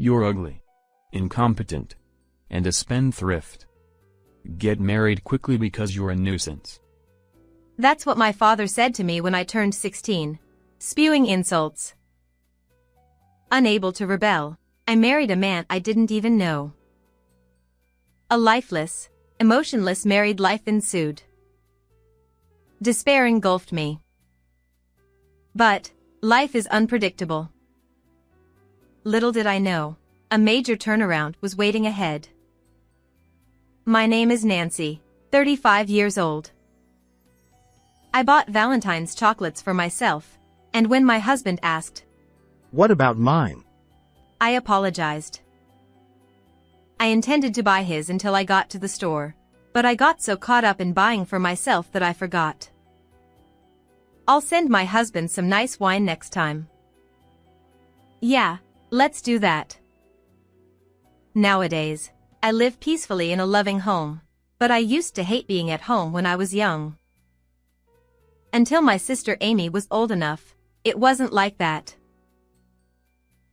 You're ugly, incompetent, and a spendthrift. Get married quickly because you're a nuisance. That's what my father said to me when I turned 16, spewing insults. Unable to rebel, I married a man I didn't even know. A lifeless, emotionless married life ensued. Despair engulfed me. But life is unpredictable. Little did I know, a major turnaround was waiting ahead. My name is Nancy, 35 years old. I bought Valentine's chocolates for myself, and when my husband asked, "What about mine?" I apologized. I intended to buy his until I got to the store, but I got so caught up in buying for myself that I forgot. I'll send my husband some nice wine next time. Yeah, let's do that. Nowadays, I live peacefully in a loving home, but I used to hate being at home when I was young. Until my sister Amy was old enough, it wasn't like that.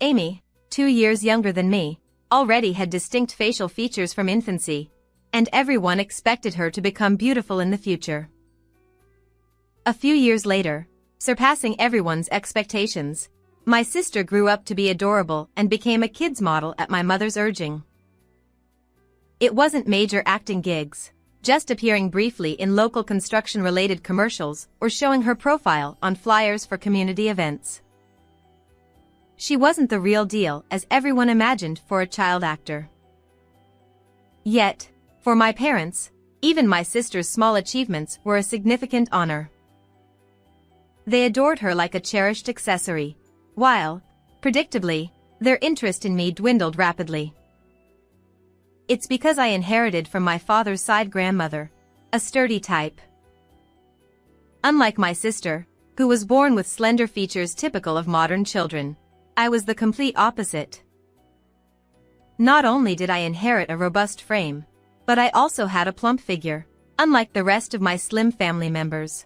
Amy, 2 years younger than me, already had distinct facial features from infancy, and everyone expected her to become beautiful in the future. A few years later, surpassing everyone's expectations, my sister grew up to be adorable and became a kids model at my mother's urging. It wasn't major acting gigs, just appearing briefly in local construction-related commercials or showing her profile on flyers for community events. She wasn't the real deal as everyone imagined for a child actor. Yet, for my parents, even my sister's small achievements were a significant honor. They adored her like a cherished accessory, while, predictably, their interest in me dwindled rapidly. It's because I inherited from my father's side grandmother, a sturdy type. Unlike my sister, who was born with slender features typical of modern children, I was the complete opposite. Not only did I inherit a robust frame, but I also had a plump figure, unlike the rest of my slim family members.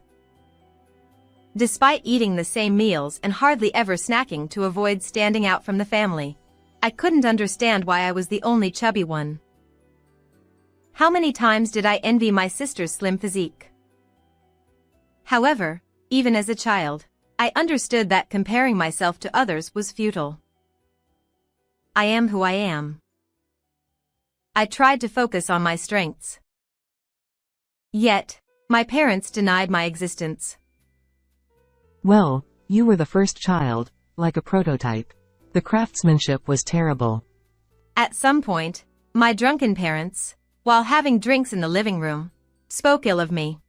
Despite eating the same meals and hardly ever snacking to avoid standing out from the family, I couldn't understand why I was the only chubby one. How many times did I envy my sister's slim physique? However, even as a child, I understood that comparing myself to others was futile. I am who I am. I tried to focus on my strengths. Yet, my parents denied my existence. Well, you were the first child, like a prototype. The craftsmanship was terrible. At some point, my drunken parents, while having drinks in the living room, spoke ill of me.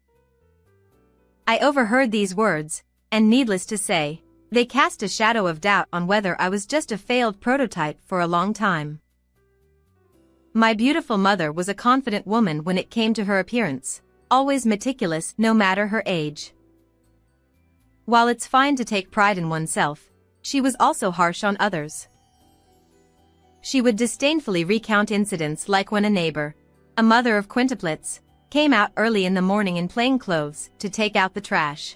I overheard these words, and needless to say, they cast a shadow of doubt on whether I was just a failed prototype for a long time. My beautiful mother was a confident woman when it came to her appearance, always meticulous no matter her age. While it's fine to take pride in oneself, she was also harsh on others. She would disdainfully recount incidents like when a neighbor, a mother of quintuplets, came out early in the morning in plain clothes to take out the trash.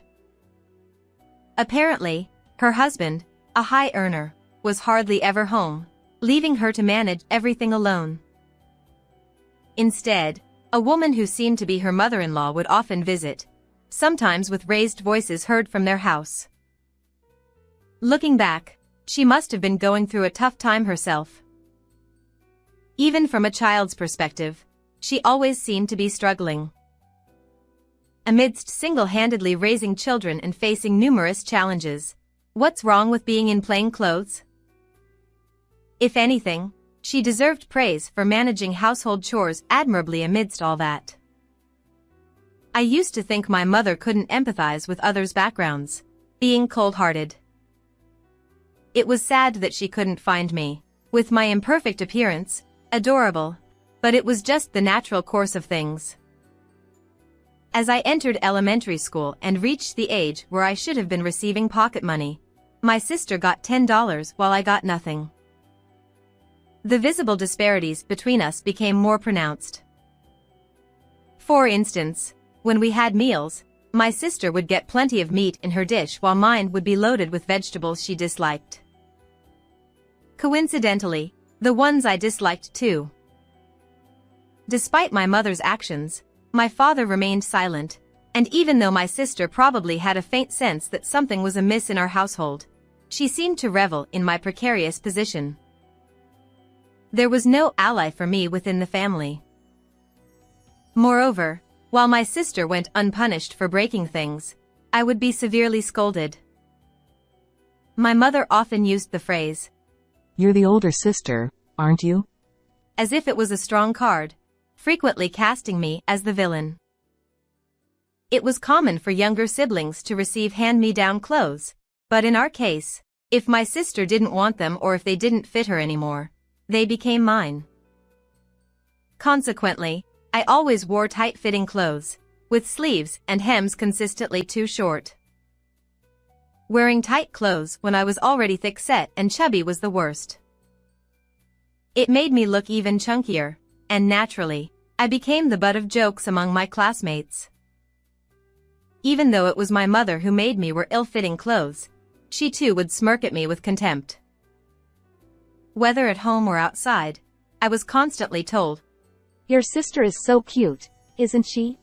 Apparently, her husband, a high earner, was hardly ever home, leaving her to manage everything alone. Instead, a woman who seemed to be her mother-in-law would often visit, sometimes with raised voices heard from their house. Looking back, she must have been going through a tough time herself. Even from a child's perspective, she always seemed to be struggling. Amidst single-handedly raising children and facing numerous challenges, what's wrong with being in plain clothes? If anything, she deserved praise for managing household chores admirably amidst all that. I used to think my mother couldn't empathize with others' backgrounds, being cold-hearted. It was sad that she couldn't find me, with my imperfect appearance, adorable, but it was just the natural course of things. As I entered elementary school and reached the age where I should have been receiving pocket money, my sister got $10 while I got nothing. The visible disparities between us became more pronounced. For instance, when we had meals, my sister would get plenty of meat in her dish while mine would be loaded with vegetables she disliked. Coincidentally, The ones I disliked too. Despite my mother's actions, my father remained silent, and even though my sister probably had a faint sense that something was amiss in our household, she seemed to revel in my precarious position. There was no ally for me within the family. Moreover, while my sister went unpunished for breaking things, I would be severely scolded. My mother often used the phrase, "You're the older sister, aren't you?" as if it was a strong card, frequently casting me as the villain. It was common for younger siblings to receive hand-me-down clothes, but in our case, if my sister didn't want them or if they didn't fit her anymore, they became mine. Consequently, I always wore tight-fitting clothes, with sleeves and hems consistently too short. Wearing tight clothes when I was already thick-set and chubby was the worst. It made me look even chunkier, and naturally, I became the butt of jokes among my classmates. Even though it was my mother who made me wear ill-fitting clothes, she too would smirk at me with contempt. Whether at home or outside, I was constantly told, "Your sister is so cute, isn't she?"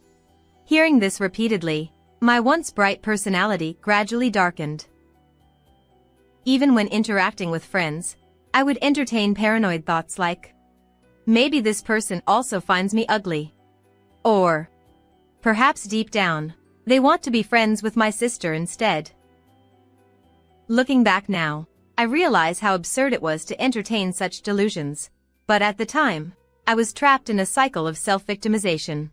Hearing this repeatedly, my once bright personality gradually darkened. Even when interacting with friends, I would entertain paranoid thoughts like, maybe this person also finds me ugly. Or, perhaps deep down, they want to be friends with my sister instead. Looking back now, I realize how absurd it was to entertain such delusions, but at the time, I was trapped in a cycle of self-victimization.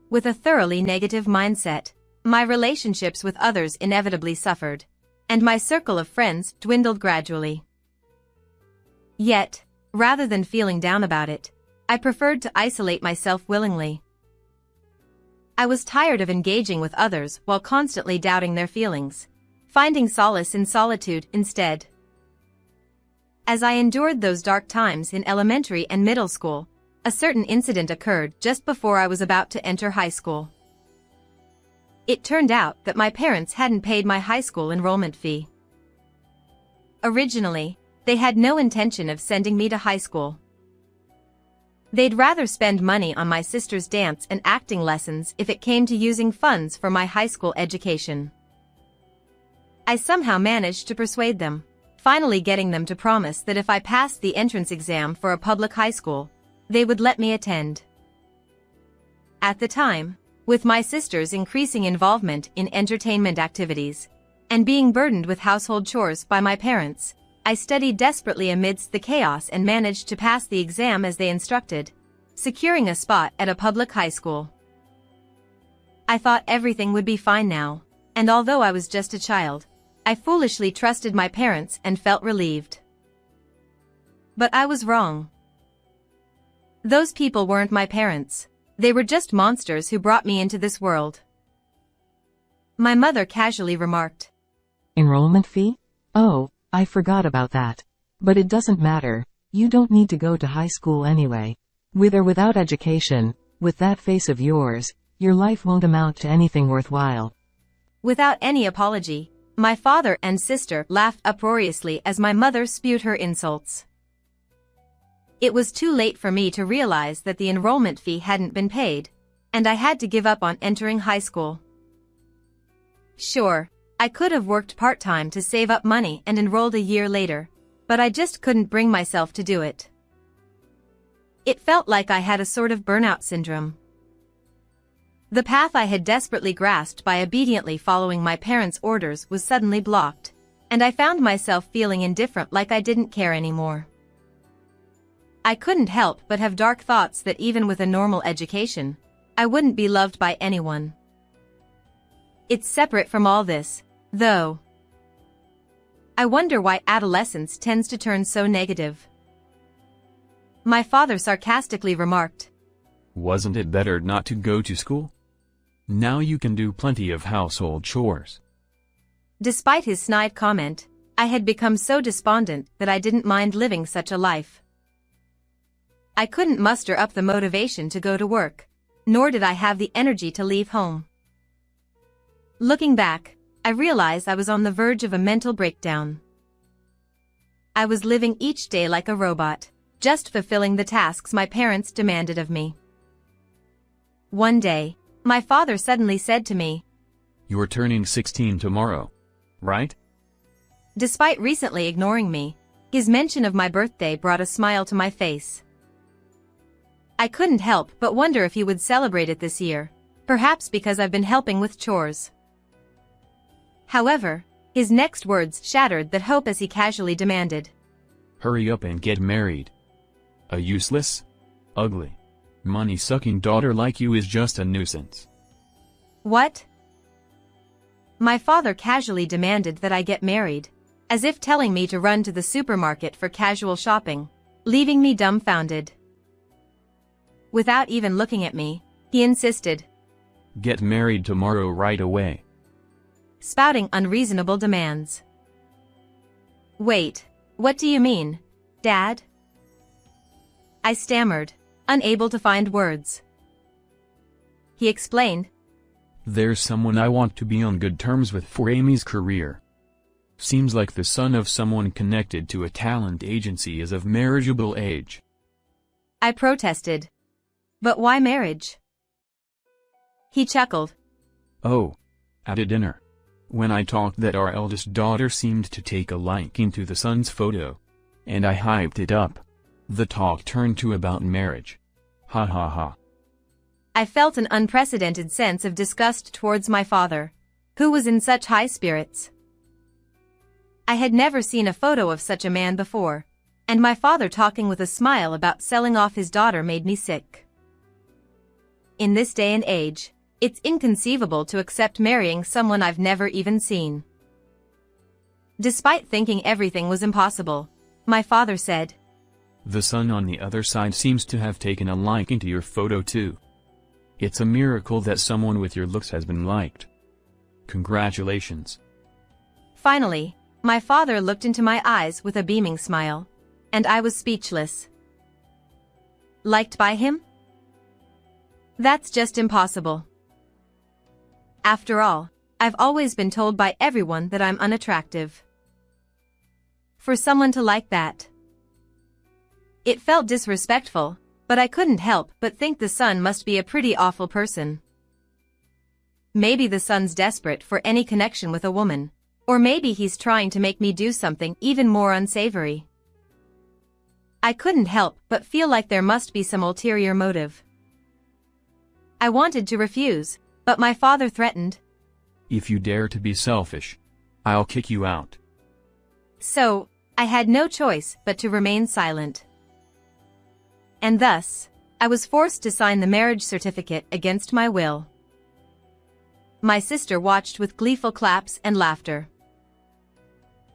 With a thoroughly negative mindset, my relationships with others inevitably suffered, and my circle of friends dwindled gradually. Yet, rather than feeling down about it, I preferred to isolate myself willingly. I was tired of engaging with others while constantly doubting their feelings, finding solace in solitude instead. As I endured those dark times in elementary and middle school, a certain incident occurred just before I was about to enter high school. It turned out that my parents hadn't paid my high school enrollment fee. Originally, they had no intention of sending me to high school. They'd rather spend money on my sister's dance and acting lessons if it came to using funds for my high school education. I somehow managed to persuade them, finally getting them to promise that if I passed the entrance exam for a public high school, they would let me attend. At the time, with my sister's increasing involvement in entertainment activities, and being burdened with household chores by my parents, I studied desperately amidst the chaos and managed to pass the exam as they instructed, securing a spot at a public high school. I thought everything would be fine now, and although I was just a child, I foolishly trusted my parents and felt relieved. But I was wrong. Those people weren't my parents. They were just monsters who brought me into this world. My mother casually remarked, "Enrollment fee? Oh, I forgot about that. But it doesn't matter. You don't need to go to high school anyway. With or without education, with that face of yours, your life won't amount to anything worthwhile." Without any apology, my father and sister laughed uproariously as my mother spewed her insults. It was too late for me to realize that the enrollment fee hadn't been paid, and I had to give up on entering high school. Sure, I could have worked part-time to save up money and enrolled a year later, but I just couldn't bring myself to do it. It felt like I had a sort of burnout syndrome. The path I had desperately grasped by obediently following my parents' orders was suddenly blocked, and I found myself feeling indifferent, like I didn't care anymore. I couldn't help but have dark thoughts that even with a normal education, I wouldn't be loved by anyone. It's separate from all this, though. I wonder why adolescence tends to turn so negative. My father sarcastically remarked, "Wasn't it better not to go to school? Now you can do plenty of household chores." Despite his snide comment, I had become so despondent that I didn't mind living such a life. I couldn't muster up the motivation to go to work, nor did I have the energy to leave home. Looking back, I realized I was on the verge of a mental breakdown. I was living each day like a robot, just fulfilling the tasks my parents demanded of me. One day, my father suddenly said to me, "You're turning 16 tomorrow, right?" Despite recently ignoring me, his mention of my birthday brought a smile to my face. I couldn't help but wonder if he would celebrate it this year, perhaps because I've been helping with chores. However, his next words shattered that hope as he casually demanded, "Hurry up and get married. A useless, ugly, money-sucking daughter like you is just a nuisance." What? My father casually demanded that I get married, as if telling me to run to the supermarket for casual shopping, leaving me dumbfounded. Without even looking at me, he insisted, "Get married tomorrow right away." Spouting unreasonable demands. Wait, what do you mean, Dad? I stammered, unable to find words. He explained, "There's someone I want to be on good terms with for Amy's career. Seems like the son of someone connected to a talent agency is of marriageable age." I protested. But why marriage? He chuckled. "Oh, at a dinner, when I talked that our eldest daughter seemed to take a liking to the son's photo, and I hyped it up, the talk turned to about marriage. Ha ha ha." I felt an unprecedented sense of disgust towards my father, who was in such high spirits. I had never seen a photo of such a man before, and my father talking with a smile about selling off his daughter made me sick. In this day and age, it's inconceivable to accept marrying someone I've never even seen. Despite thinking everything was impossible, my father said, "The son on the other side seems to have taken a liking to your photo too. It's a miracle that someone with your looks has been liked. Congratulations." Finally, my father looked into my eyes with a beaming smile, and I was speechless. Liked by him? That's just impossible. After all, I've always been told by everyone that I'm unattractive. For someone to like that. It felt disrespectful, but I couldn't help but think the son must be a pretty awful person. Maybe the son's desperate for any connection with a woman, or maybe he's trying to make me do something even more unsavory. I couldn't help but feel like there must be some ulterior motive. I wanted to refuse, but my father threatened, "If you dare to be selfish, I'll kick you out." So, I had no choice but to remain silent. And thus, I was forced to sign the marriage certificate against my will. My sister watched with gleeful claps and laughter.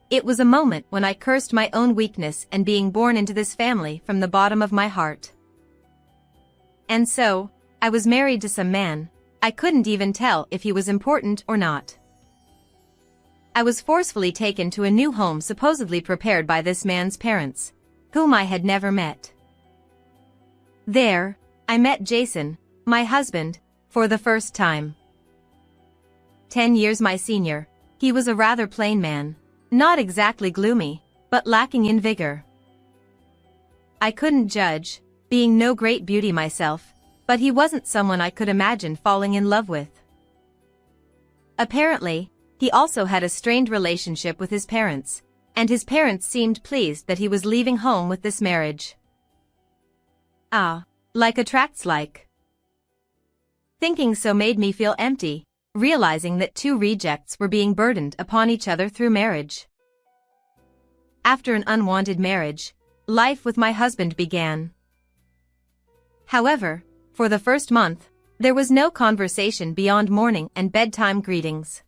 It was a moment when I cursed my own weakness and being born into this family from the bottom of my heart. And so, I was married to some man. I couldn't even tell if he was important or not. I was forcefully taken to a new home supposedly prepared by this man's parents, whom I had never met. There, I met Jason, my husband, for the first time. 10 years my senior, he was a rather plain man, not exactly gloomy, but lacking in vigor. I couldn't judge, being no great beauty myself, but he wasn't someone I could imagine falling in love with. Apparently, he also had a strained relationship with his parents, and his parents seemed pleased that he was leaving home with this marriage. Ah, like attracts like. Thinking so made me feel empty, realizing that two rejects were being burdened upon each other through marriage. After an unwanted marriage, life with my husband began. However, for the first month, there was no conversation beyond morning and bedtime greetings.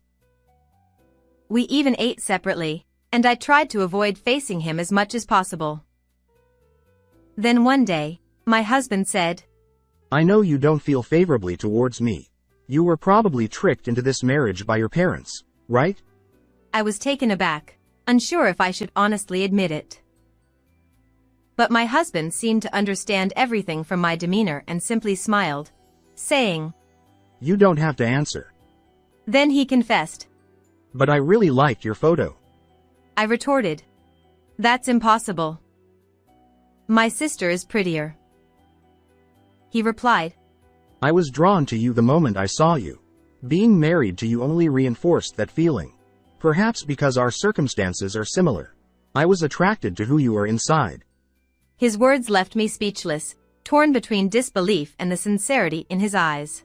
We even ate separately, and I tried to avoid facing him as much as possible. Then one day, my husband said, "I know you don't feel favorably towards me. You were probably tricked into this marriage by your parents, right?" I was taken aback, unsure if I should honestly admit it. But my husband seemed to understand everything from my demeanor and simply smiled, saying, "You don't have to answer." Then he confessed. "But I really liked your photo." I retorted. That's impossible. My sister is prettier. He replied. I was drawn to you the moment I saw you. Being married to you only reinforced that feeling. Perhaps because our circumstances are similar. I was attracted to who you are inside. His words left me speechless, torn between disbelief and the sincerity in his eyes.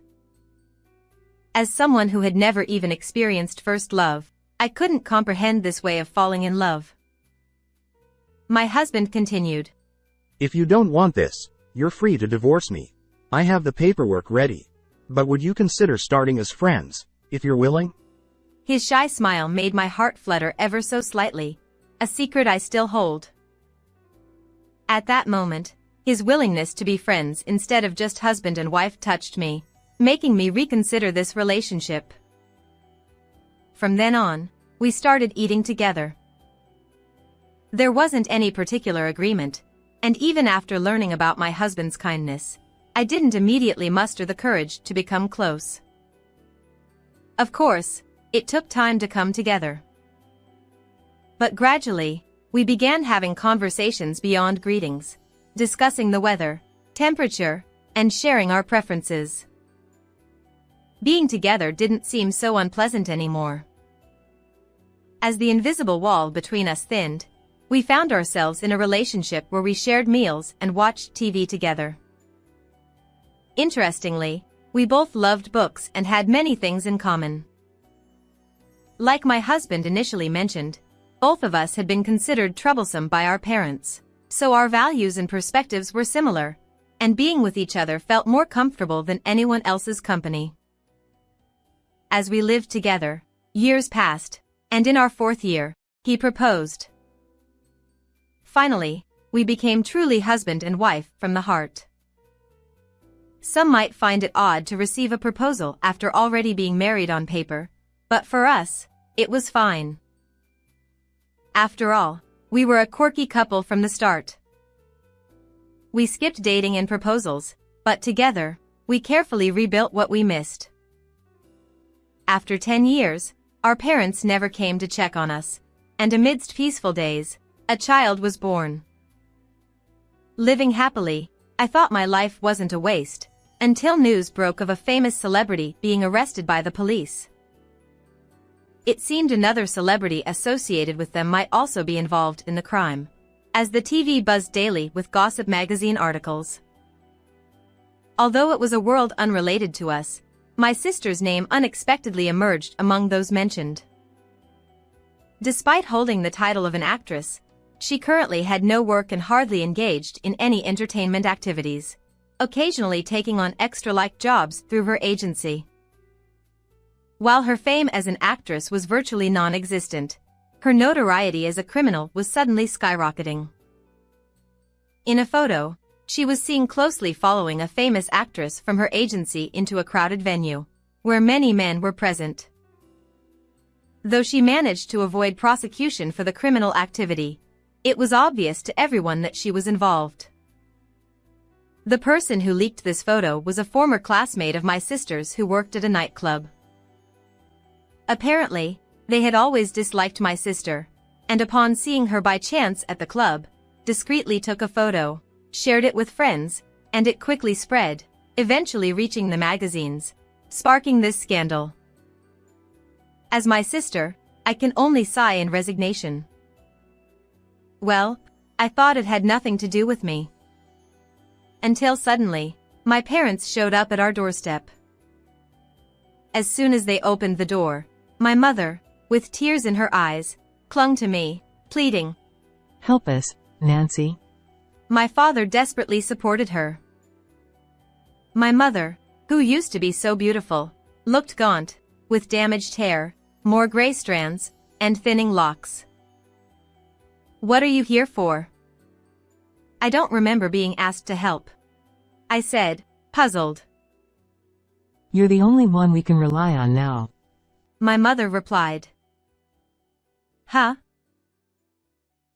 As someone who had never even experienced first love, I couldn't comprehend this way of falling in love. My husband continued. If you don't want this, you're free to divorce me. I have the paperwork ready. But would you consider starting as friends, if you're willing? His shy smile made my heart flutter ever so slightly, a secret I still hold. At that moment, his willingness to be friends instead of just husband and wife touched me, making me reconsider this relationship. From then on, we started eating together. There wasn't any particular agreement, and even after learning about my husband's kindness, I didn't immediately muster the courage to become close. Of course, it took time to come together. But gradually, we began having conversations beyond greetings, discussing the weather, temperature, and sharing our preferences. Being together didn't seem so unpleasant anymore. As the invisible wall between us thinned, we found ourselves in a relationship where we shared meals and watched TV together. Interestingly, we both loved books and had many things in common. Like my husband initially mentioned, both of us had been considered troublesome by our parents, so our values and perspectives were similar, and being with each other felt more comfortable than anyone else's company. As we lived together, years passed, and in our 4th year, he proposed. Finally, we became truly husband and wife from the heart. Some might find it odd to receive a proposal after already being married on paper, but for us, it was fine. After all, we were a quirky couple from the start. We skipped dating and proposals, but together, we carefully rebuilt what we missed. After 10 years, our parents never came to check on us, and amidst peaceful days, a child was born. Living happily, I thought my life wasn't a waste, until news broke of a famous celebrity being arrested by the police. It seemed another celebrity associated with them might also be involved in the crime, as the TV buzzed daily with gossip magazine articles. Although it was a world unrelated to us, my sister's name unexpectedly emerged among those mentioned. Despite holding the title of an actress, she currently had no work and hardly engaged in any entertainment activities, occasionally taking on extra-like jobs through her agency. While her fame as an actress was virtually non-existent, her notoriety as a criminal was suddenly skyrocketing. In a photo, she was seen closely following a famous actress from her agency into a crowded venue, where many men were present. Though she managed to avoid prosecution for the criminal activity, it was obvious to everyone that she was involved. The person who leaked this photo was a former classmate of my sister's who worked at a nightclub. Apparently, they had always disliked my sister, and upon seeing her by chance at the club, discreetly took a photo, shared it with friends, and it quickly spread, eventually reaching the magazines, sparking this scandal. As my sister, I can only sigh in resignation. Well, I thought it had nothing to do with me. Until suddenly, my parents showed up at our doorstep. As soon as they opened the door, my mother, with tears in her eyes, clung to me, pleading, Help us, Nancy. My father desperately supported her. My mother, who used to be so beautiful, looked gaunt, with damaged hair, more gray strands, and thinning locks. What are you here for? I don't remember being asked to help, I said, puzzled. You're the only one we can rely on now. My mother replied. Huh?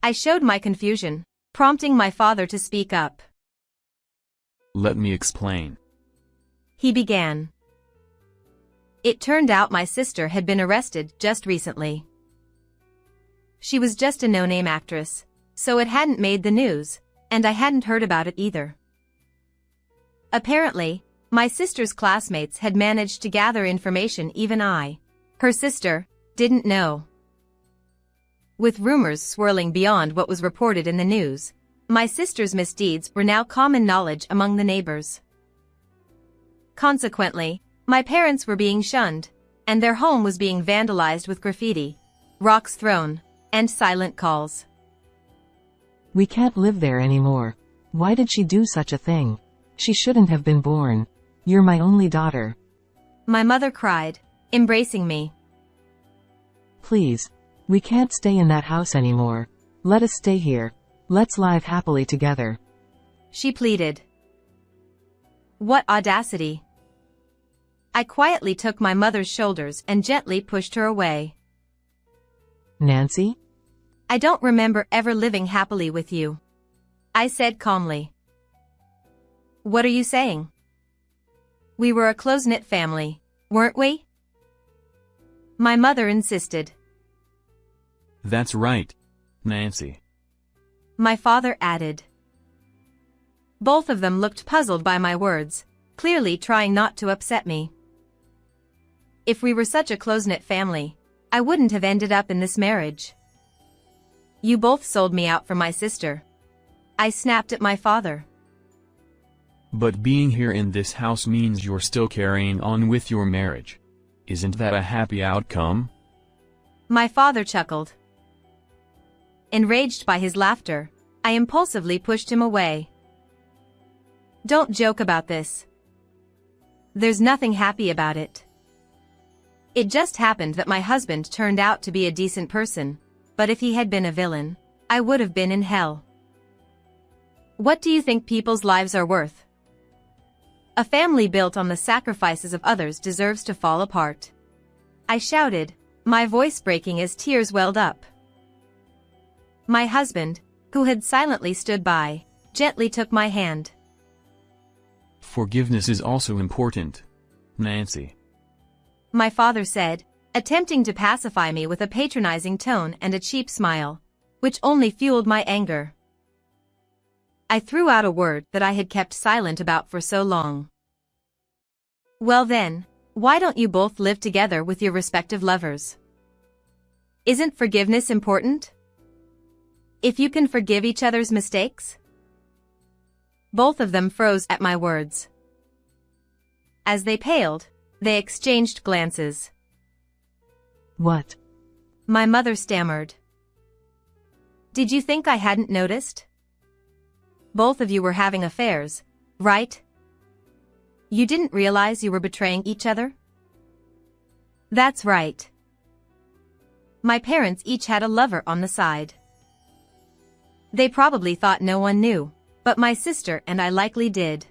I showed my confusion, prompting my father to speak up. Let me explain. He began. It turned out my sister had been arrested just recently. She was just a no-name actress, so it hadn't made the news, and I hadn't heard about it either. Apparently, my sister's classmates had managed to gather information even I, her sister, didn't know. With rumors swirling beyond what was reported in the news, my sister's misdeeds were now common knowledge among the neighbors. Consequently, my parents were being shunned, and their home was being vandalized with graffiti, rocks thrown, and silent calls. We can't live there anymore. Why did she do such a thing? She shouldn't have been born. You're my only daughter. My mother cried, embracing me. Please. We can't stay in that house anymore. Let us stay here. Let's live happily together. She pleaded. What audacity! I quietly took my mother's shoulders and gently pushed her away. Nancy? I don't remember ever living happily with you, I said calmly. What are you saying? We were a close-knit family, weren't we? My mother insisted. That's right, Nancy. My father added. Both of them looked puzzled by my words, clearly trying not to upset me. If we were such a close-knit family, I wouldn't have ended up in this marriage. You both sold me out for my sister. I snapped at my father. But being here in this house means you're still carrying on with your marriage. Isn't that a happy outcome? My father chuckled. Enraged by his laughter, I impulsively pushed him away. Don't joke about this. There's nothing happy about it. It just happened that my husband turned out to be a decent person, but if he had been a villain, I would have been in hell. What do you think people's lives are worth? A family built on the sacrifices of others deserves to fall apart. I shouted, my voice breaking as tears welled up. My husband, who had silently stood by, gently took my hand. Forgiveness is also important, Nancy. My father said, attempting to pacify me with a patronizing tone and a cheap smile, which only fueled my anger. I threw out a word that I had kept silent about for so long. Well then, why don't you both live together with your respective lovers? Isn't forgiveness important? If you can forgive each other's mistakes? Both of them froze at my words. As they paled, they exchanged glances. What? My mother stammered. Did you think I hadn't noticed? Both of you were having affairs, right? You didn't realize you were betraying each other? That's right. My parents each had a lover on the side. They probably thought no one knew, but my sister and I likely did.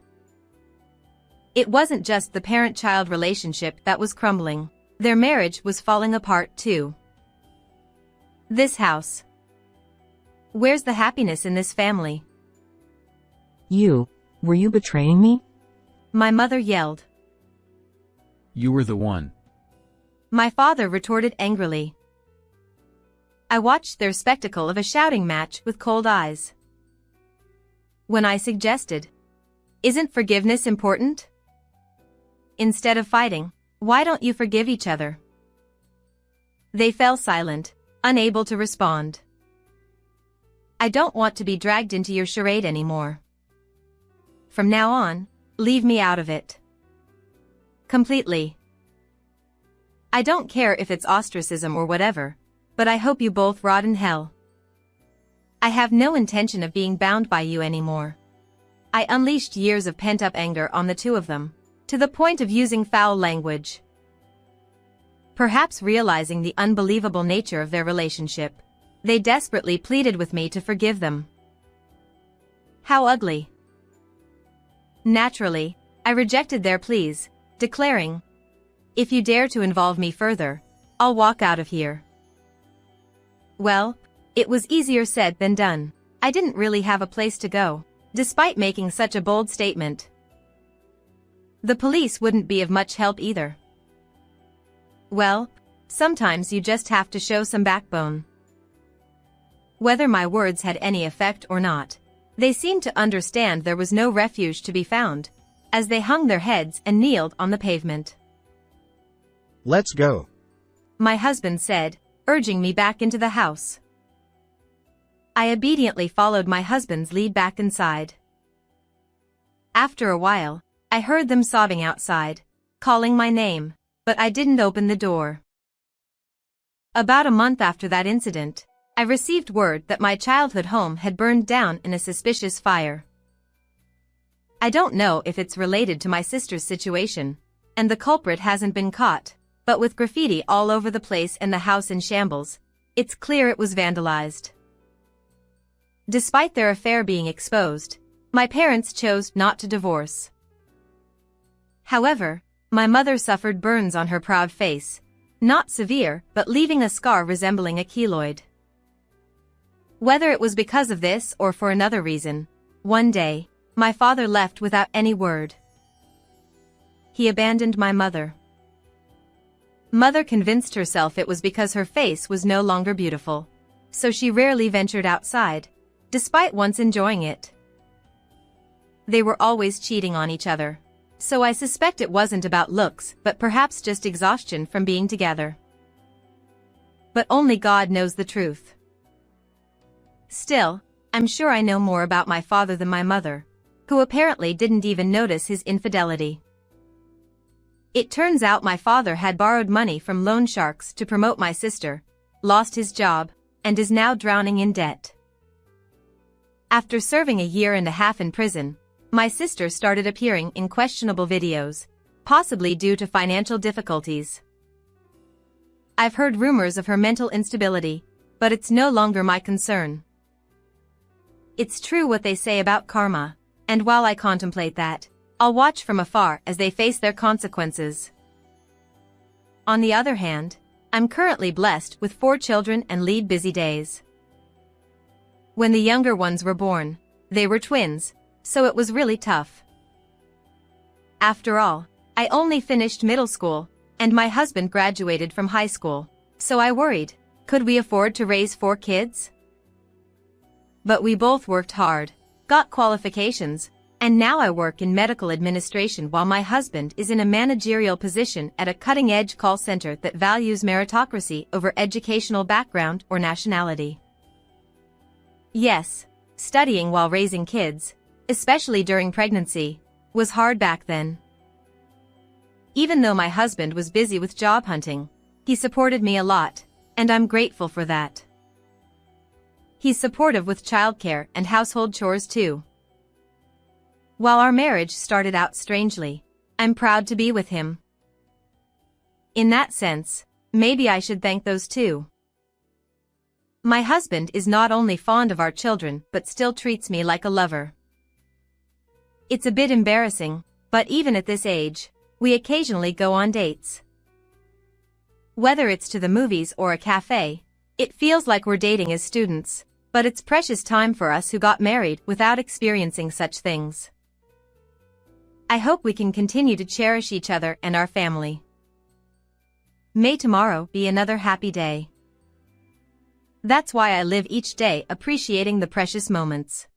It wasn't just the parent-child relationship that was crumbling. Their marriage was falling apart too. This house. Where's the happiness in this family? Were you betraying me? My mother yelled. You were the one. My father retorted angrily. I watched their spectacle of a shouting match with cold eyes. When I suggested, isn't forgiveness important? Instead of fighting, why don't you forgive each other? They fell silent, unable to respond. I don't want to be dragged into your charade anymore. From now on, leave me out of it. Completely. I don't care if it's ostracism or whatever, but I hope you both rot in hell. I have no intention of being bound by you anymore. I unleashed years of pent-up anger on the two of them, to the point of using foul language. Perhaps realizing the unbelievable nature of their relationship, they desperately pleaded with me to forgive them. How ugly. Naturally, I rejected their pleas, declaring, if you dare to involve me further, I'll walk out of here. Well, it was easier said than done. I didn't really have a place to go, despite making such a bold statement. The police wouldn't be of much help either. Well, sometimes you just have to show some backbone. Whether my words had any effect or not, they seemed to understand there was no refuge to be found, as they hung their heads and kneeled on the pavement. Let's go. My husband said, urging me back into the house. I obediently followed my husband's lead back inside. After a while, I heard them sobbing outside, calling my name, but I didn't open the door. About a month after that incident, I received word that my childhood home had burned down in a suspicious fire. I don't know if it's related to my sister's situation, and the culprit hasn't been caught, but with graffiti all over the place and the house in shambles, it's clear it was vandalized. Despite their affair being exposed, my parents chose not to divorce. However, my mother suffered burns on her proud face, not severe but leaving a scar resembling a keloid. Whether it was because of this or for another reason, one day, my father left without any word. He abandoned my mother. Mother convinced herself it was because her face was no longer beautiful, so she rarely ventured outside, despite once enjoying it. They were always cheating on each other, so I suspect it wasn't about looks but perhaps just exhaustion from being together. But only God knows the truth. Still, I'm sure I know more about my father than my mother, who apparently didn't even notice his infidelity. It turns out my father had borrowed money from loan sharks to promote my sister, lost his job, and is now drowning in debt. After serving a year and a half in prison, my sister started appearing in questionable videos, possibly due to financial difficulties. I've heard rumors of her mental instability, but it's no longer my concern. It's true what they say about karma, and while I contemplate that, I'll watch from afar as they face their consequences. On the other hand, I'm currently blessed with 4 children and lead busy days. When the younger ones were born, they were twins, so it was really tough. After all, I only finished middle school, and my husband graduated from high school, so I worried, could we afford to raise 4 kids? But we both worked hard, got qualifications, and now I work in medical administration while my husband is in a managerial position at a cutting-edge call center that values meritocracy over educational background or nationality. Yes, studying while raising kids, especially during pregnancy, was hard back then. Even though my husband was busy with job hunting, he supported me a lot, and I'm grateful for that. He's supportive with childcare and household chores too. While our marriage started out strangely, I'm proud to be with him. In that sense, maybe I should thank those two. My husband is not only fond of our children but still treats me like a lover. It's a bit embarrassing, but even at this age, we occasionally go on dates. Whether it's to the movies or a cafe, it feels like we're dating as students, but it's precious time for us who got married without experiencing such things. I hope we can continue to cherish each other and our family. May tomorrow be another happy day. That's why I live each day appreciating the precious moments.